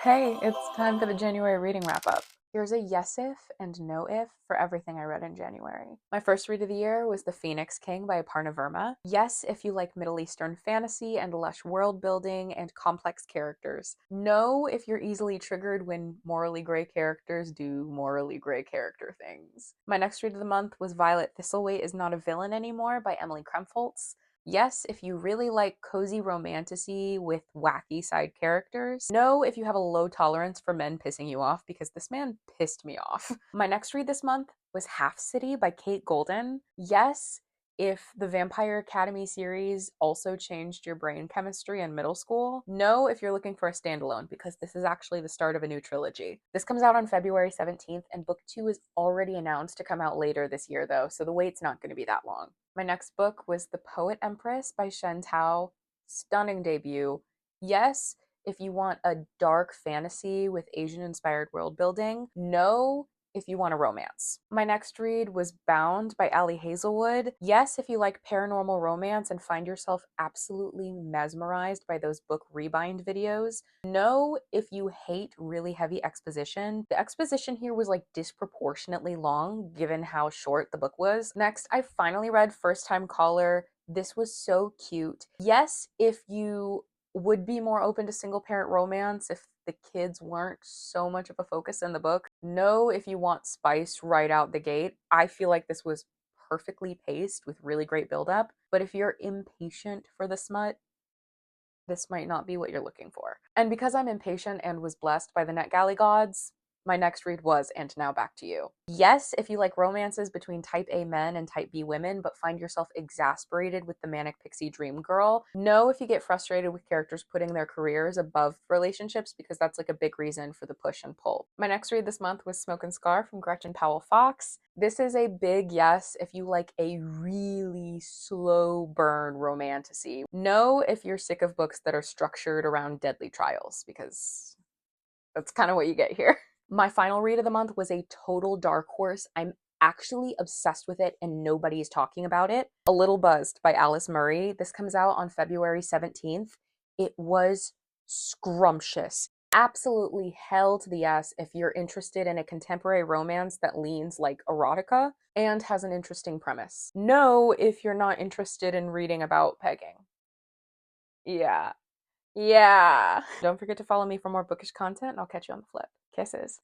Hey, it's time for the January reading wrap up. Here's a yes if and no if for everything I read in January. My first read of the year was The Phoenix King by Aparna Verma. Yes, if you like Middle Eastern fantasy and lush world building and complex characters. No, if you're easily triggered when morally gray characters do morally gray character things. My next read of the month was Violet Thistlewait is Not a Villain Anymore by Emily Krempholtz. Yes, if you really like cozy romantasy with wacky side characters. No, if you have a low tolerance for men pissing you off, because this man pissed me off. My next read this month was Half City by Kate Golden. Yes, if the Vampire Academy series also changed your brain chemistry in middle school. No, if you're looking for a standalone, because this is actually the start of a new trilogy. This comes out on February 17th, and book 2 is already announced to come out later this year, though, so the wait's not going to be that long. My next book was The Poet Empress by Shen. Stunning debut. Yes, if you want a dark fantasy with Asian-inspired world building. No, if you want a romance. My next read was Bound by Ali Hazelwood. Yes, if you like paranormal romance and find yourself absolutely mesmerized by those book rebind videos. No, if you hate really heavy exposition. The exposition here was like disproportionately long given how short the book was. Next, I finally read First Time Caller. This was so cute. Yes, if you would be more open to single parent romance if the kids weren't so much of a focus in the book. No, if you want spice right out the gate. I feel like this was perfectly paced with really great buildup. But if you're impatient for the smut, this might not be what you're looking for. And because I'm impatient and was blessed by the NetGalley gods, my next read was And Now Back to You. Yes, if you like romances between type A men and type B women, but find yourself exasperated with the manic pixie dream girl. No, if you get frustrated with characters putting their careers above relationships, because that's like a big reason for the push and pull. My next read this month was Smoke and Scar from Gretchen Powell Fox. This is a big yes if you like a really slow burn romantasy. No, if you're sick of books that are structured around deadly trials, because that's kind of what you get here. My final read of the month was a total dark horse. I'm actually obsessed with it and nobody's talking about it. A Little Buzzed by Alice Murray. This comes out on February 17th. It was scrumptious. Absolutely hell to the yes if you're interested in a contemporary romance that leans like erotica and has an interesting premise. No, if you're not interested in reading about pegging. Yeah. Yeah. Don't forget to follow me for more bookish content, and I'll catch you on the flip. Kisses.